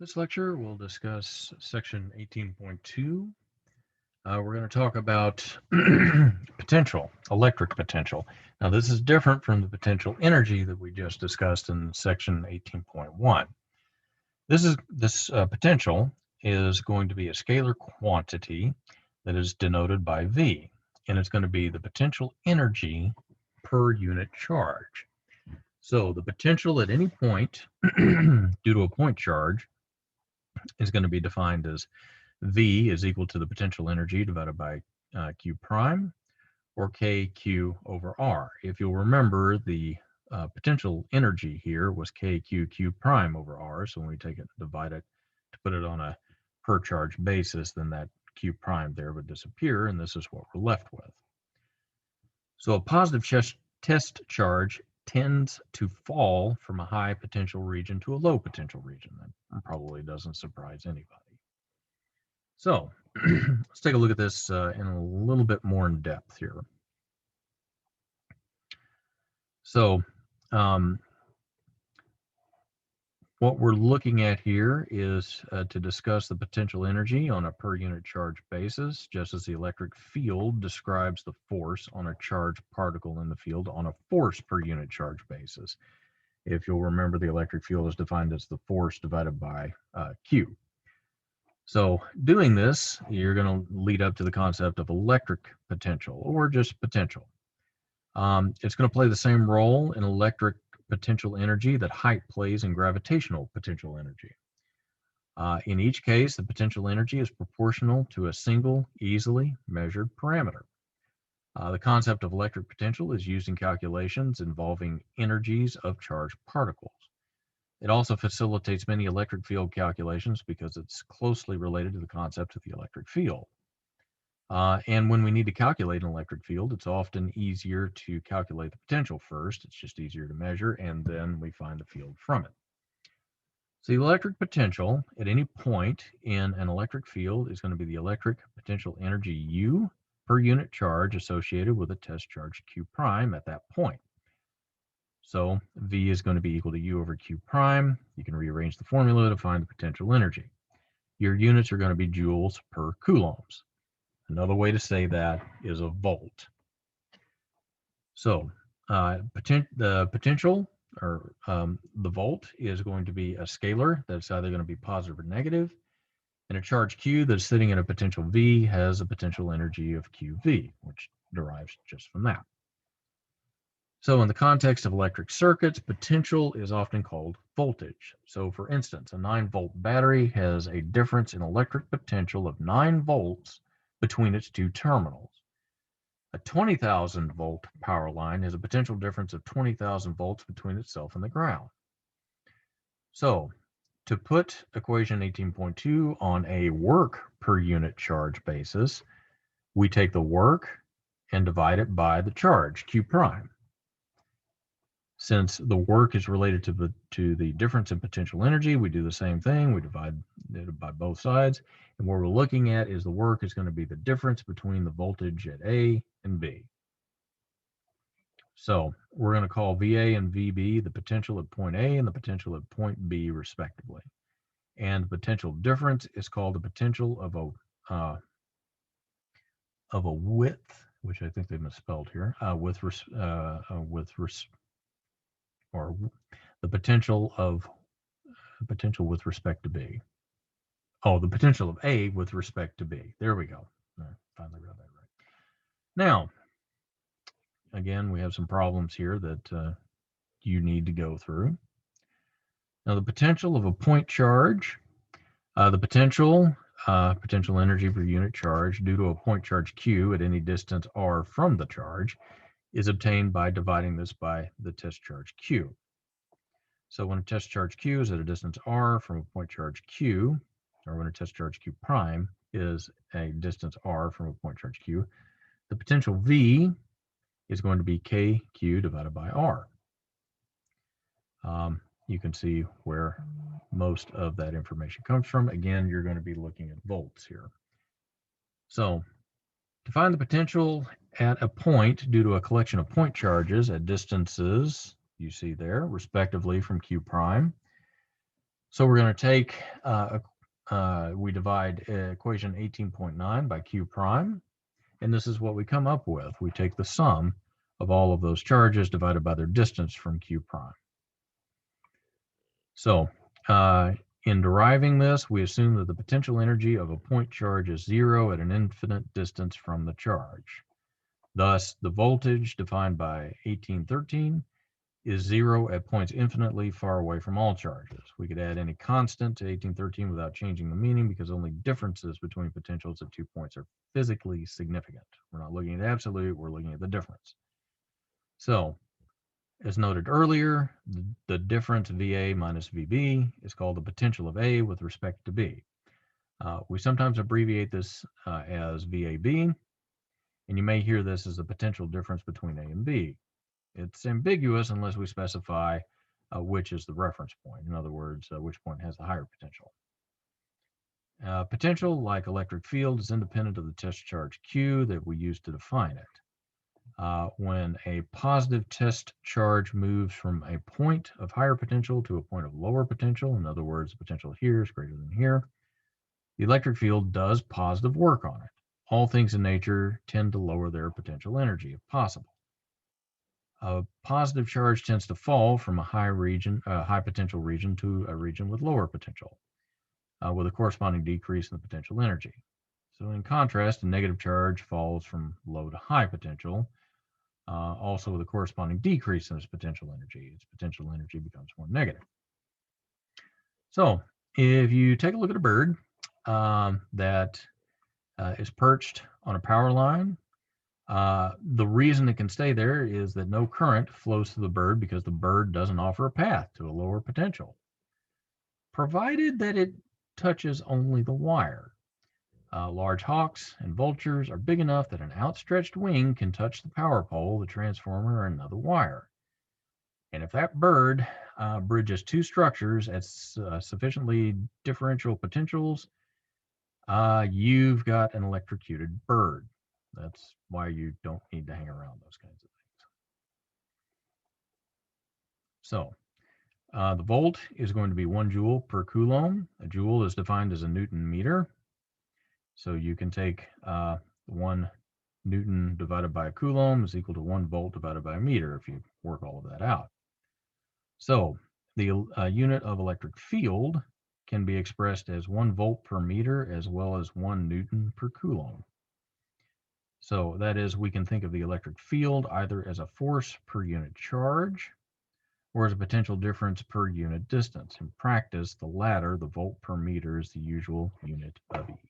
This lecture will discuss section 18.2. We're going to talk about potential, electric potential. Now, this is different from the potential energy that we just discussed in section 18.1. This potential is going to be a scalar quantity that is denoted by V, and it's going to be the potential energy per unit charge. So the potential at any point due to a point charge is going to be defined as V is equal to the potential energy divided by Q prime, or KQ over R. If you'll remember, the potential energy here was KQ prime over R. So when we take it and divide it to put it on a per charge basis, then that Q prime there would disappear, and this is what we're left with. So a positive test charge tends to fall from a high potential region to a low potential region. That probably doesn't surprise anybody. So let's take a look at this in a little bit more in depth here. So what we're looking at here is to discuss the potential energy on a per unit charge basis, just as the electric field describes the force on a charged particle in the field on a force per unit charge basis. If you'll remember, the electric field is defined as the force divided by Q. So doing this, you're going to lead up to the concept of electric potential, or just potential. It's going to play the same role in electric potential energy that height plays in gravitational potential energy. In each case, the potential energy is proportional to a single, easily measured parameter. The concept of electric potential is used in calculations involving energies of charged particles. It also facilitates many electric field calculations because it's closely related to the concept of the electric field. And when we need to calculate an electric field, it's often easier to calculate the potential first. It's just easier to measure, and then we find the field from it. So the electric potential at any point in an electric field is going to be the electric potential energy U per unit charge associated with a test charge Q prime at that point. So V is going to be equal to U over Q prime. You can rearrange the formula to find the potential energy. Your units are going to be joules per coulombs. Another way to say that is a volt. So the potential, or the volt, is going to be a scalar that's either going to be positive or negative, and a charge Q that's sitting in a potential V has a potential energy of QV, which derives just from that. So in the context of electric circuits, potential is often called voltage. So for instance, a 9-volt battery has a difference in electric potential of 9 volts between its two terminals. A 20,000 volt power line has a potential difference of 20,000 volts between itself and the ground. So to put equation 18.2 on a work per unit charge basis, we take the work and divide it by the charge, Q prime. Since the work is related to the difference in potential energy, we do the same thing. We divide it by both sides. And what we're looking at is the work is going to be the difference between the voltage at A and B. So we're going to call VA and VB the potential at point A and the potential at point B, respectively. And the potential difference is called the potential of a width, which I think they misspelled here, or the potential with respect to B. Oh, the potential of A with respect to B. There we go. I finally read that right. Now, again, we have some problems here that you need to go through. Now, the potential of a point charge, the potential energy per unit charge due to a point charge Q at any distance r from the charge is obtained by dividing this by the test charge Q. So when a test charge Q is at a distance r from a point charge Q, or when a test charge Q prime is a distance r from a point charge Q, the potential V is going to be KQ divided by R. You can see where most of that information comes from. Again, you're going to be looking at volts here. So to find the potential at a point due to a collection of point charges at distances you see there, respectively, from Q prime. So we're going to take, we divide equation 18.9 by Q prime, and this is what we come up with. We take the sum of all of those charges divided by their distance from Q prime. So in deriving this, we assume that the potential energy of a point charge is zero at an infinite distance from the charge. Thus, the voltage defined by 1813 is zero at points infinitely far away from all charges. We could add any constant to 1813 without changing the meaning because only differences between potentials at 2 points are physically significant. We're not looking at absolute, we're looking at the difference. So, as noted earlier, the difference VA minus VB is called the potential of A with respect to B. We sometimes abbreviate this as VAB, and you may hear this as the potential difference between A and B. It's ambiguous unless we specify which is the reference point. In other words, which point has the higher potential. Potential, like electric field, is independent of the test charge Q that we use to define it. When a positive test charge moves from a point of higher potential to a point of lower potential, in other words, the potential here is greater than here, the electric field does positive work on it. All things in nature tend to lower their potential energy if possible. A positive charge tends to fall from a high potential region to a region with lower potential, with a corresponding decrease in the potential energy. So in contrast, a negative charge falls from low to high potential, also with a corresponding decrease in its potential energy. Its potential energy becomes more negative. So if you take a look at a bird that is perched on a power line, the reason it can stay there is that no current flows through the bird because the bird doesn't offer a path to a lower potential, provided that it touches only the wire. Large hawks and vultures are big enough that an outstretched wing can touch the power pole, the transformer, or another wire. And if that bird bridges two structures at sufficiently differential potentials, you've got an electrocuted bird. That's why you don't need to hang around those kinds of things. So the volt is going to be 1 joule per coulomb. A joule is defined as a Newton meter. So you can take 1 Newton divided by a coulomb is equal to 1 volt divided by a meter if you work all of that out. So the unit of electric field can be expressed as 1 volt per meter as well as 1 Newton per coulomb. So that is, we can think of the electric field either as a force per unit charge or as a potential difference per unit distance. In practice, the latter, the volt per meter, is the usual unit of each.